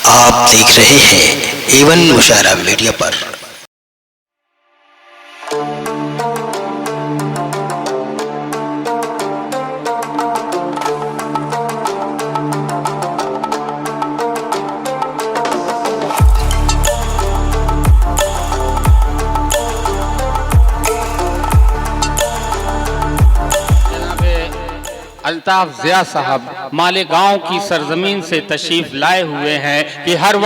आप देख रहे हैं एवन मुशायरा मीडिया पर। अल्ताफ ज़िया साहब मालेगांव की सरजमीन से तशरीफ लाए हुए हैं कि हर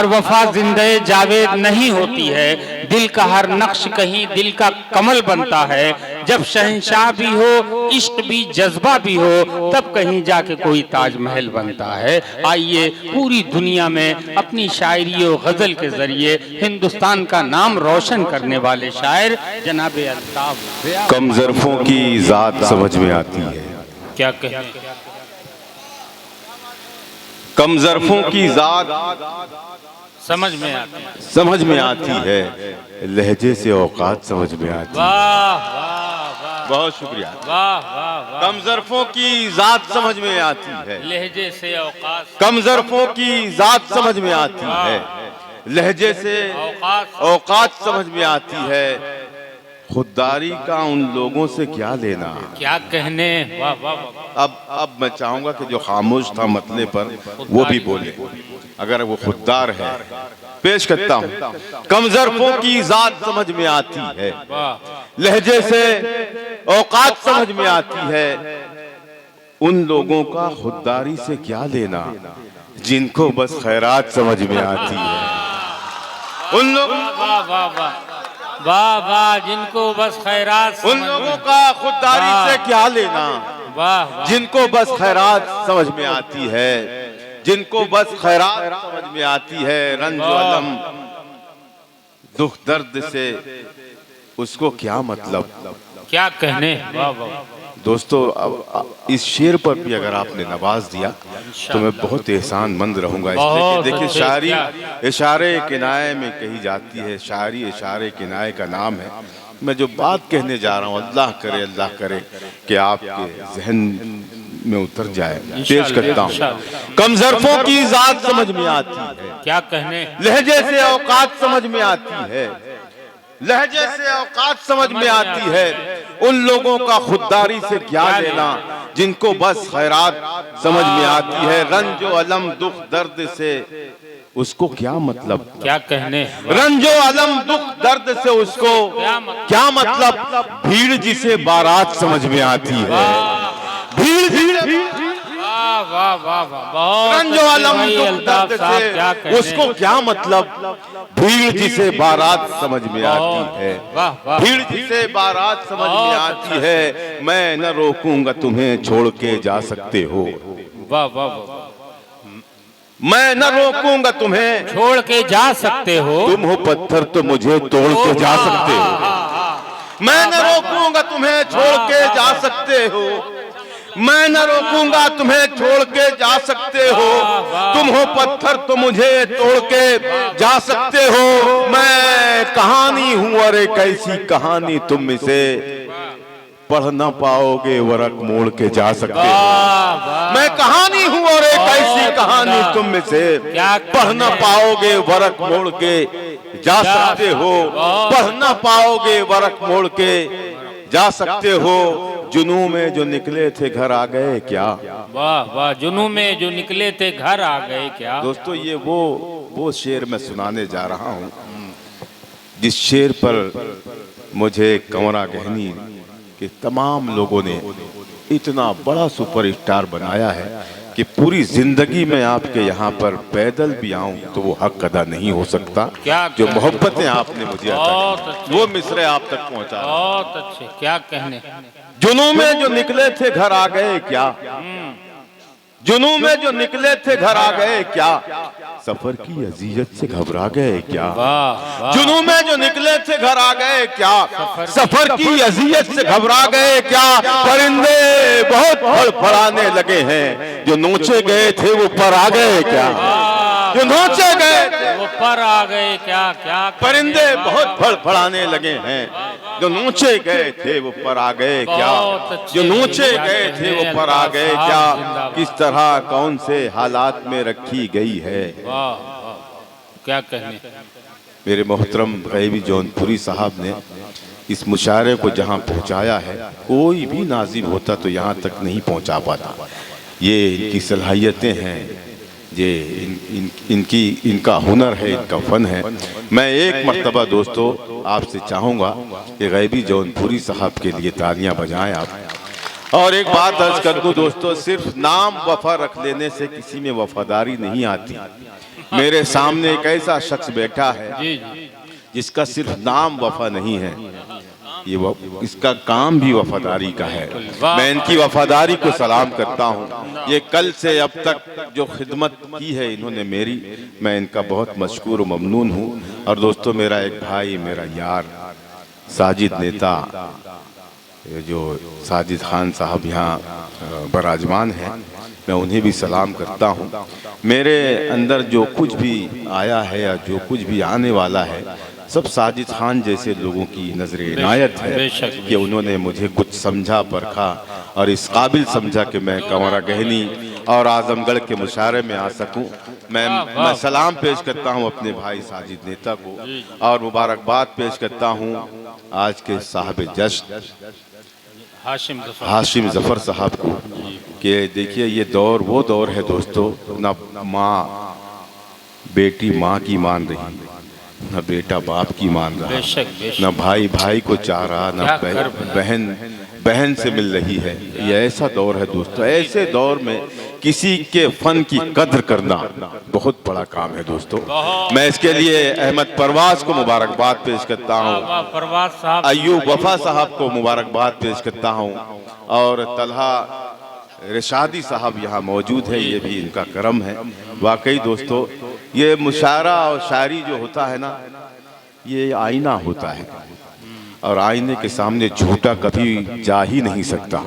वफा जिंदे जावेद नहीं होती है, दिल का हर नक्श कहीं दिल का कमल बनता है। जब शहंशाह भी हो, इश्क भी, जज्बा भी हो, तब कहीं जाके कोई ताजमहल बनता है। आइए पूरी दुनिया में अपनी शायरी और गजल के जरिए हिंदुस्तान का नाम रोशन करने वाले शायर जनाब अल्ताफ ज़िया। कम ज़र्फ़ों की ज़ात समझ में आती है। क्या कहें? कम ज़र्फ़ों की ज़ात समझ में आती है, समझ में आती है, लहजे से औकात समझ में आती है। वाह वाह वाह, बहुत शुक्रिया। वाह वाह वाह। कम ज़र्फ़ों की ज़ात समझ में आती है, लहजे से औकात, कम ज़र्फ़ों की ज़ात समझ में आती है, लहजे से औकात समझ में आती है। खुददारी का उन लोगों से क्या लेना। क्या कहने। वाह वाह वाह। अब मैं चाहूंगा कि जो खामोश था मतले पर वो भी बोले, अगर वो खुददार है। पेश करता हूँ। कम ज़र्फ़ों की ज़ात समझ में आती है, लहजे से औकात समझ में आती है। उन लोगों का खुददारी से क्या लेना जिनको बस खैरात समझ में आती है। उन लोगों वाह वाह वाह वाह वाह, जिनको बस खैरात, उन लोगों का खुददारी से क्या लेना, वाह जिनको बस खैरात समझ में आती है, जिनको बस खैरात समझ में आती है। रंज अलम दुख दर्द से उसको क्या मतलब। क्या कहने। वाह वाह। दोस्तों, अब इस शेर पर भी अगर आपने नवाज दिया तो मैं बहुत एहसानमंद रहूंगा। इसलिए कि देखिए, शायरी इशारे किनाए में कही जाती है। शायरी इशारे किनाए का नाम है। मैं जो बात कहने जा रहा हूँ, अल्लाह करे कि आपके जहन में उतर जाए। पेश करता हूँ। कम ज़र्फ़ों की ज़ात समझ में आती है, क्या कहने। लहजे से औकात समझ में आती है, लहजे से औकात समझ में आती है। उन लोगों का खुददारी से क्या लेना जिनको बस खैरात समझ में आती है। रंजो अलम दुख दर्द से उसको क्या मतलब। क्या कहने। रंजो अलम दुख दर्द से उसको क्या मतलब। भीड़ जिसे बारात समझ में आती है, भीड़ वाह वाह वाह। रंजो अलम दुख दर्द से उसको क्या मतलब। भीड़ जिसे बारात समझ में आती है, भीड़ जिसे बारात समझ में आती है। मैं न रोकूंगा तुम्हें छोड़ के जा सकते हो, वाह वाह वाह। मैं न रोकूंगा तुम्हें छोड़ के जा सकते हो, तुम हो पत्थर तो मुझे तोड़ के जा सकते हो। मैं न रोकूंगा तुम्हें छोड़ के जा सकते हो, मैं न रोकूंगा तुम्हें छोड़ के जा सकते हो। तुम हो पत्थर तो मुझे तोड़ के जा सकते हो। मैं कहानी हूँ, अरे कैसी कहानी तुम इसे पढ़ ना पाओगे, वरक मोड़ के जा सकते हो। मैं कहानी हूँ, अरे कैसी कहानी तुम इसे पढ़ ना पाओगे, वरक मोड़ के जा सकते हो। पढ़ ना पाओगे, वरक मोड़ के जा सकते हो। जुनू में जो निकले थे घर आ गए क्या। वाह वाह। जुनू में जो निकले थे घर आ गए क्या। दोस्तों, ये वो शेर मैं सुनाने जा रहा हूँ जिस शेर पर मुझे कंवरा गहनी के तमाम लोगों ने इतना बड़ा सुपरस्टार बनाया है कि पूरी जिंदगी में आपके यहाँ पर पैदल भी आऊं तो वो हक अदा नहीं हो सकता। जो मोहब्बतें आपने मुझे अता की, वो मिसरे आप तक पहुँचा। बहुत अच्छे। क्या कहने। जुनू में जो निकले थे घर आ गए क्या, जुनू में जो निकले थे घर आ गए क्या, सफर की अजियत से घबरा गए क्या। जुनू में जो निकले थे घर आ गए क्या, सफर की अजियत से घबरा गए क्या। परिंदे बहुत फड़फड़ाने लगे हैं, जो नोचे गए थे वो पर आ गए क्या। जो नोचे गए थे वो पर आ गए, क्या क्या परिंदे बहुत फड़फड़ाने लगे हैं। जो नोचे गए थे वो पर आ गए क्या, जो नोचे गए थे वो पर आ गए क्या, किस तरह कौन से हालात में रखी गई है। वाह वाह, क्या कहने। मेरे मोहतरम गैबी जौनपुरी साहब ने इस मुशायरे को जहाँ पहुँचाया है, कोई भी नाज़िम होता तो यहाँ तक नहीं पहुँचा पाता। ये इनकी सलाहियतें हैं, ये इनका हुनर है, इनका फ़न है। मैं एक मर्तबा दोस्तों आपसे चाहूँगा कि गैबी जौनपुरी साहब के लिए तालियाँ बजाएं आप। और एक बात अर्ज कर दूं दोस्तों, सिर्फ नाम वफा रख लेने से किसी में वफादारी नहीं आती। मेरे सामने एक ऐसा शख्स बैठा है जिसका सिर्फ नाम वफा नहीं है, इसका काम भी वफादारी का है। मैं इनकी वफादारी को सलाम करता हूँ। ये कल से अब तक जो खिदमत की है इन्होंने मेरी, मैं इनका बहुत मशकूर और ममनून हूँ। और दोस्तों मेरा एक भाई, मेरा यार साजिद नेता, जो साजिद खान साहब यहाँ बराजमान हैं, मैं उन्हें भी सलाम करता हूँ। मेरे अंदर जो कुछ भी आया है या जो कुछ भी आने वाला है, सब साजिद खान जैसे लोगों की नजर इनायत है कि उन्होंने मुझे कुछ समझा, परखा और इस काबिल समझा कि मैं कंवरा गहनी और आजमगढ़ के मुशायरे में आ सकूं। मैं सलाम पेश करता हूं अपने भाई साजिद नेता को और मुबारकबाद पेश करता हूं आज के साहिब जश्न हाशिम जफर साहब को कि देखिए ये दौर वो दौर है दोस्तों, ना माँ बेटी माँ की मान रही, न बेटा बाप की मान रहा, न भाई भाई को चाह रहा, न बहन बहन से मिल रही है। ये ऐसा दौर है दोस्तों। ऐसे दौर में किसी के फन की कद्र करना बहुत बड़ा काम है दोस्तों। मैं इसके लिए अहमद परवाज को मुबारकबाद पेश करता हूँ, अय्यूब वफा साहब को मुबारकबाद पेश करता हूँ और तलहा रिशादी साहब यहाँ मौजूद है, ये भी इनका करम है। वाकई दोस्तों ये मुशायरा और शायरी जो होता है ना, ये आईना होता है और आईने के सामने झूठा कभी जा ही नहीं सकता।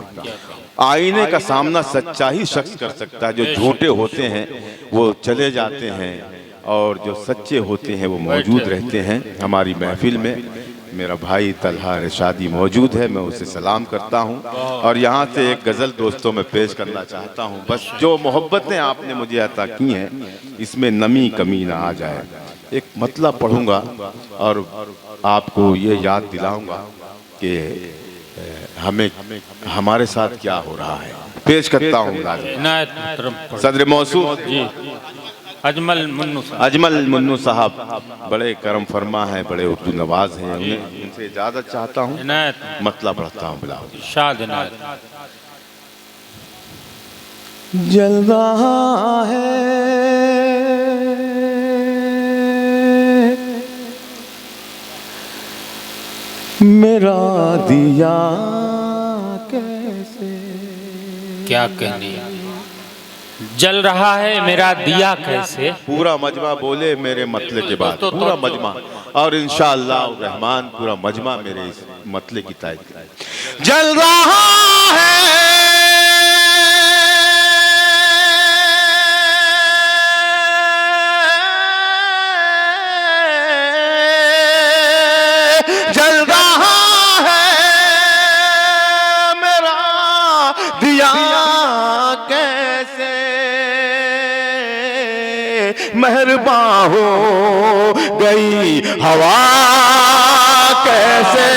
आईने का सामना सच्चा ही शख्स कर सकता है। जो झूठे होते हैं वो चले जाते हैं और जो सच्चे होते हैं वो मौजूद रहते हैं। हमारी महफिल में मेरा भाई तलहा रिशादी मौजूद है, मैं उसे सलाम करता हूं और यहाँ से एक गज़ल दोस्तों में पेश करना चाहता हूं। बस जो मोहब्बतें आपने मुझे अता की हैं इसमें नमी कमी ना आ जाए। एक मतलब पढ़ूंगा और आपको ये याद दिलाऊंगा कि हमें हमारे साथ क्या हो रहा है। पेश करता हूँ सदर मौसूफ अजमल मुन्नू साहब, बड़े करम फरमा हैं, बड़े उर्दू नवाज हैं, उनसे इजाजत चाहता हूँ, मतलब पढ़ता हूँ। बिलाओ जल रहा है मेरा दिया कैसे, क्या कहने, जल रहा है मेरा दिया कैसे। पूरा मजमा बोले मेरे मतले के बाद, पूरा मजमा और इंशाअल्लाह रहमान पूरा मजमा मेरे इस मतले की तायद। जल रहा है मेहरबान हो गई हवा कैसे,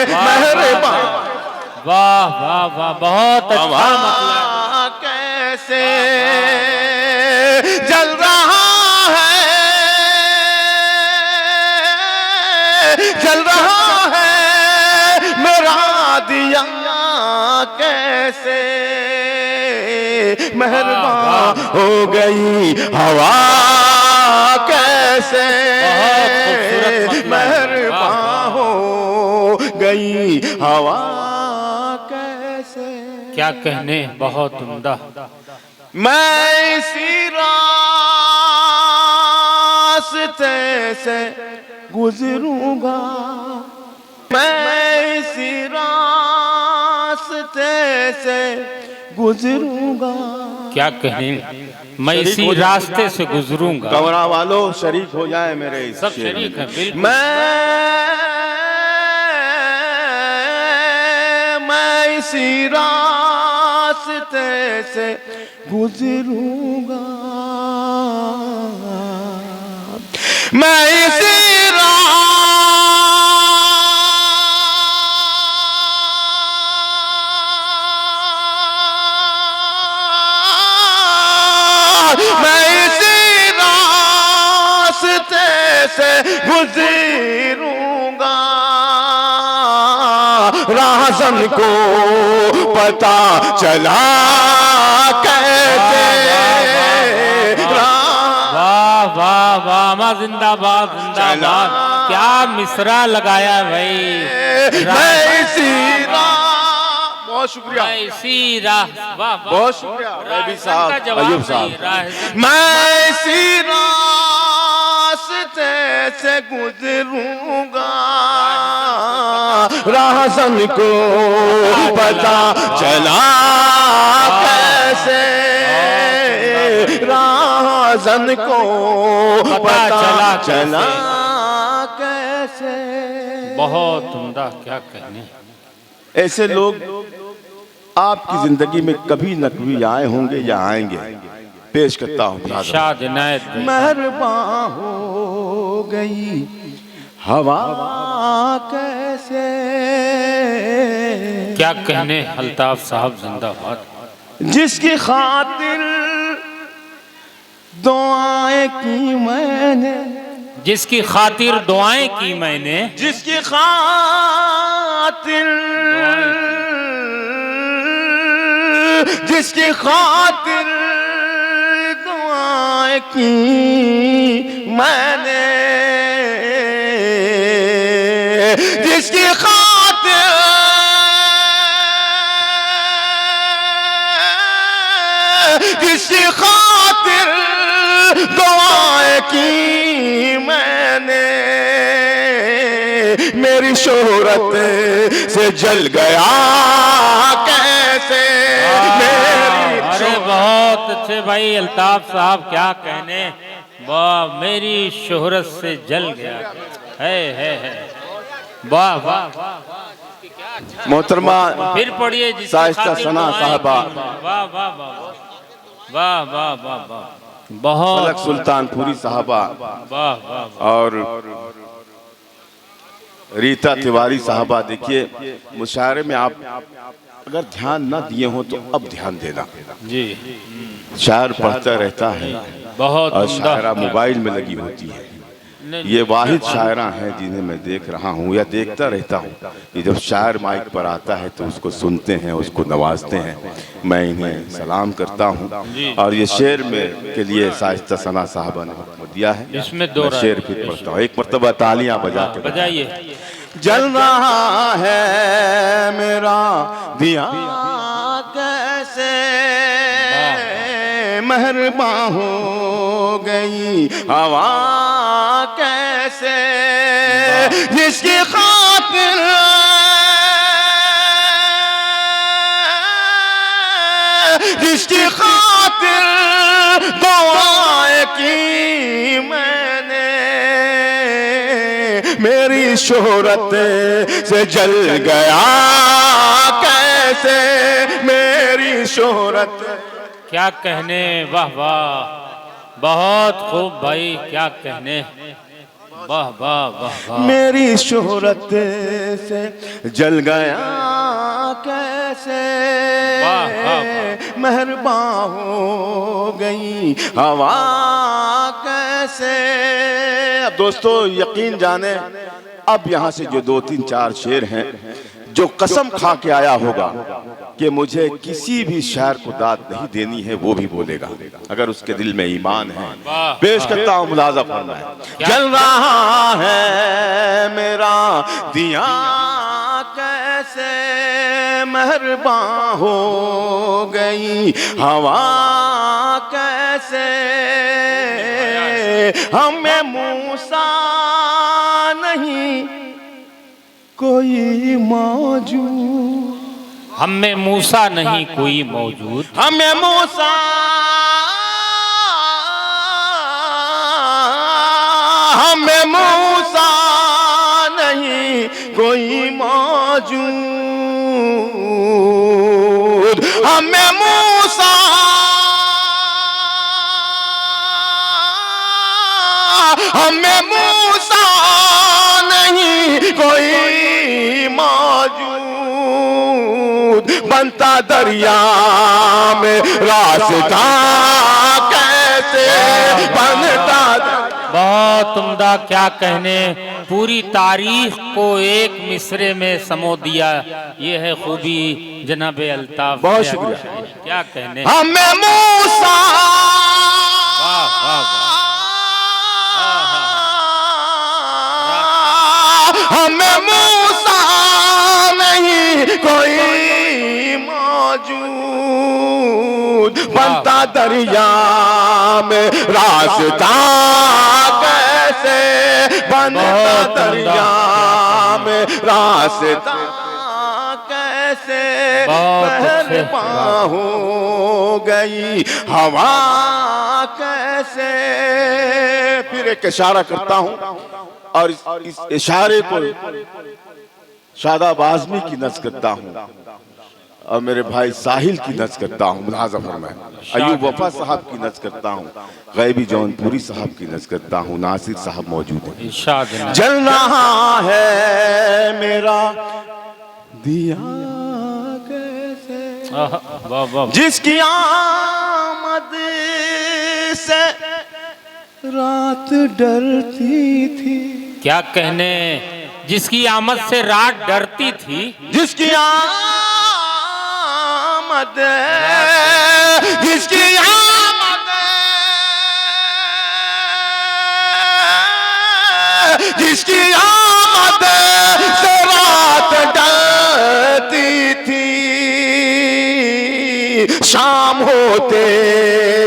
मेहरबान, वाह वाह वाह, बहुत अच्छा मतलब। कैसे जल रहा है, जल रहा है मेरा दिया कैसे, मेहरबान हो गई हवा कैसे, मेहरबान हो गई हवा कैसे। क्या कहने, बहुत उम्दा। मैं इसी रास्ते से गुजरूंगा, मैं इसी रास्ते से गुजरूंगा, क्या कहने, मैं इसी रास्ते से गुजरूंगा। कमरा वालों शरीक हो जाए मेरे इस सब शेर शरीक में। है, बिल्कुल। मैं इसी रास्ते से गुजरूंगा, मैं इसी से गुजरूंगा, राहज़न को पता चला कैसे। वाह वाह वाह, माँ जिंदाबाद जिंदाबाद, क्या मिसरा लगाया भाई। मैं इसी बहुत शुक्रिया, मैं इसी राह, वाह वाह, बहुत शुक्रिया रवि साहब, अयूब साहब। राहज़न मैं इसी रास्ते से गुजरूंगा, राहज़न को पता चला कैसे, राहज़न को पता चला कैसे। बहुत उम्दा, क्या कहने। ऐसे लोग आपकी जिंदगी में कभी न कभी आए होंगे या आएंगे। पेश करता हूँ शाद इनायत। मेहरबान हो गई हवा कैसे, क्या कहने अल्ताफ साहब जिंदाबाद। जिसकी खातिर दुआएं की मैंने, जिसकी खातिर दुआएं की मैंने, जिसकी खातिर, जिसकी खातिर दुआएं की मैंने, जिसकी खातिर, जिसकी खातिर दुआएं की मैंने, मेरी शोहरत से जल गया कैसे। अरे बहुत अच्छे भाई अल्ताफ साहब, क्या कहने। वाह, मेरी शोहरत से जल गया है। वाह वाह वाह, मोहतरमा फिर पढ़िए। शाइस्ता सना साहबा, वाह वाह वाह वाह वाह वाह वाह, बहुत फलक सुल्तानपुरी साहबा, वाह वाह। और रीता तिवारी साहबा। देखिए, मुशायरे में आप अगर ध्यान न दिए हो तो अब ध्यान देना जी। शायर पढ़ता रहता है बहुत और उम्दा। शायरा मोबाइल में लगी होती है। ये वाहिद शायरा हैं जिन्हें मैं देख रहा हूँ या देखता रहता हूँ कि जब शायर माइक पर आता है तो उसको सुनते हैं, उसको नवाजते हैं। मैं इन्हें सलाम करता हूँ। और ये शेर में के लिए शाइस्ता सना साहबा ने हुक्म दिया है। इसमें दो मैं शेर फिर पढ़ता हूँ। एक मर्तबा तालियां बजा के बजाइए। जल रहा है मेरा दिया कैसे, मेहरबान हो गई हवा कैसे, जिसकी खातिर, जिसकी खातिर दुआएं की मैंने, मेरी शोहरत से जल गया कैसे, मेरी शोहरत। क्या कहने, वाह वाह, बहुत खूब भाई, क्या कहने। वाह वाह वाह वाह, मेरी शोहरत से जल गया कैसे, वाह, वाह, मेहरबान हो गई हवा कैसे। अब दोस्तों यकीन जाने, अब यहाँ से जो 2-3-4 शेर हैं, जो कसम खा के आया होगा कि मुझे किसी भी शायर को दाद नहीं देनी है, वो भी बोलेगा अगर उसके दिल में ईमान है। पेश करता हूँ, मुलाजा फरमाए। जल रहा है मेरा दिया कैसे, मेहरबान हो गई हवा कैसे, हमें मूसा नहीं कोई मौजूद, हमें मूसा नहीं कोई मौजूद, हमें मूसा कोई मौजूद। हमें मूसा नहीं कोई मौजूद, बनता दरिया में रास्ता कैसे बनता। बहुत उम्दा, क्या कहने, पूरी तारीख को एक मिसरे में समो दिया। ये है खूबी जनाब अल्ताफ। बहुत शुक्रिया। क्या कहने। हमें मूसा वाह वाह हमें मूसा नहीं कोई मौजूद, बनता दरिया में रास्ता कैसे बनता दरिया में रास्ता कैसे पहलवा हो गई हवा कैसे। फिर एक इशारा करता हूं और इस इशारे को शादाब आज़मी की नज़्म करता हूं और मेरे भाई साहिल की नज़्म करता हूं, मुलाज़ा फरमाएं। अयूब वफा साहब की नज़्म करता हूं, गैबी जौनपुरी साहब की नज़्म करता हूं, नासिर साहब मौजूद हैं। जल रहा है मेरा दिया कैसे, जिसकी आमद से रात डरती थी। क्या कहने, जिसकी आमद से रात डरती थी। जिसकी आमद जिसकी आमद जिसकी आमद से रात डरती थी, शाम होते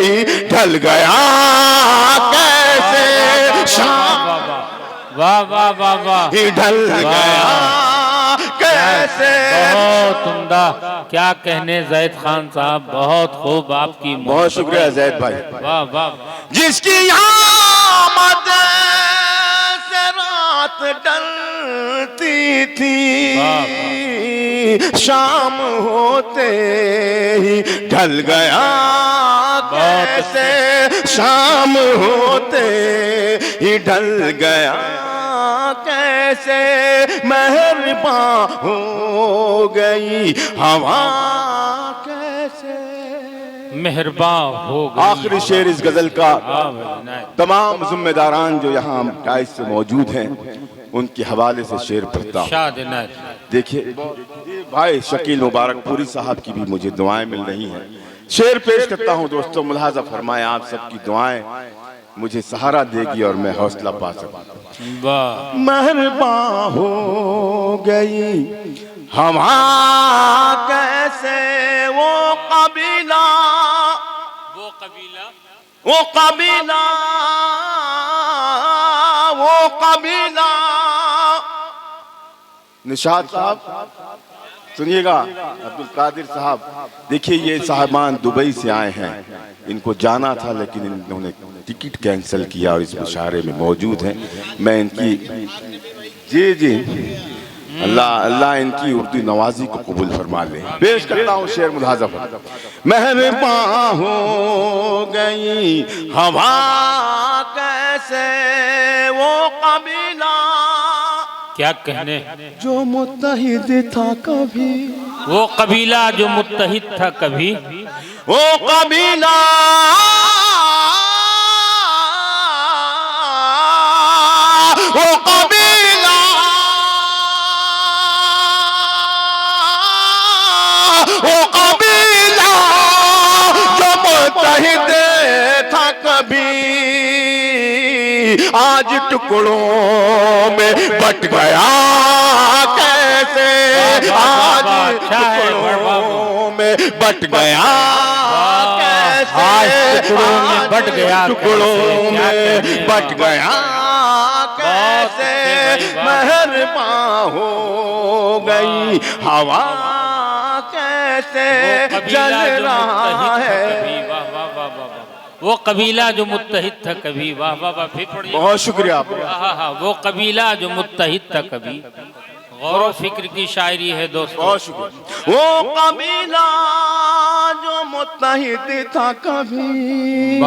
ही ढल गया कैसे। शाम वाह वाह वाह वाह, ढल गया कैसे। बहुत उम्दा, क्या कहने जैद खान साहब, बहुत खूब आपकी। बहुत शुक्रिया जैद भाई। वाह वाह। जिसकी आमद से रात डलती थी, शाम होते ही ढल गया कैसे। शाम होते ही ढल गया कैसे, मेहरबान हो गई हवा कैसे। मेहरबान हो गई। आखिरी शेर इस गजल का तमाम जिम्मेदारान जो यहाँ टाइस से मौजूद हैं उनके हवाले से शेर पढ़ता हूँ। देखिए भाई शकील मुबारकपुरी साहब की भी मुझे दुआएं मिल रही हैं। शेर पेश करता हूँ दोस्तों, मुलाहाजा फरमाएं, आप सबकी दुआएं मुझे सहारा देगी और मैं हौसला पा सकूँ। मेहरबान हो गई हवा कैसे, वो कबीला निशाद साहब सुनिएगा, अब्दुल कादिर साहब। देखिए ये साहबान दुबई से आए हैं, इनको जाना था लेकिन इन्होंने टिकट कैंसिल किया और इस मुशायरे में मौजूद हैं। मैं इनकी जी अल्लाह इनकी उर्दू नवाजी को कबूल फरमा ले। पेश करता हूँ शेर मुलाहाजा पर। मेहरबान हो गई हवा कैसे, वो कबीला। क्या कहने, जो मुत्तहिद था कभी, वो कबीला जो मुत्तहिद था कभी, वो कबीला वो कबीला वो कबीला जो मुत्तहिद था कभी, आज टुकड़ों में बट गया कैसे। आज टुकड़ों में बट गया कैसे। टुकड़ों में बट गया, टुकड़ों में बट गया कैसे। मेहरबान हो गई हवा कैसे, जल रहा है। वो कबीला जो मुत्तहिद था कभी। वाह वाह वाह, फिर पढ़िए। बहुत शुक्रिया। वो कबीला जो मुत्तहिद था कभी। गौर व फिक्र की शायरी है दोस्तों। बहुत शुक्रिया। वो कबीला जो मुत्तहिद था कभी,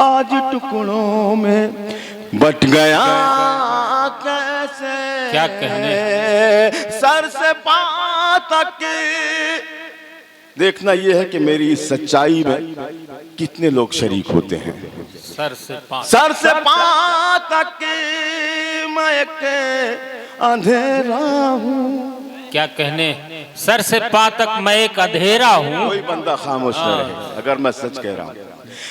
आज टुकड़ों में बट गया कैसे। क्या कहने, सर से पांव तक। देखना यह है कि मेरी इस सच्चाई में कितने लोग शरीक होते हैं। सर से पांव तक मैं एक अंधेरा हूँ। क्या कहने, सर से पांव तक मैं एक अंधेरा हूँ। कोई बंदा खामोश न रहे अगर मैं सच कह रहा हूँ।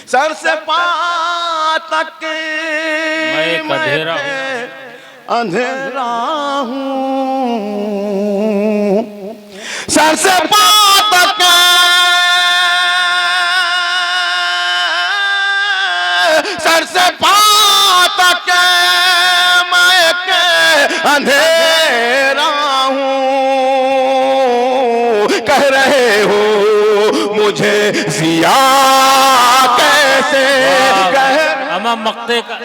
सर से पांव तक मैं एक अंधेरा हूँ। सर से पांव तक सर से पांव तक मैं एक अंधेरा हूँ। कह रहे हो मुझे जिया कैसे कह अमा मक्ते का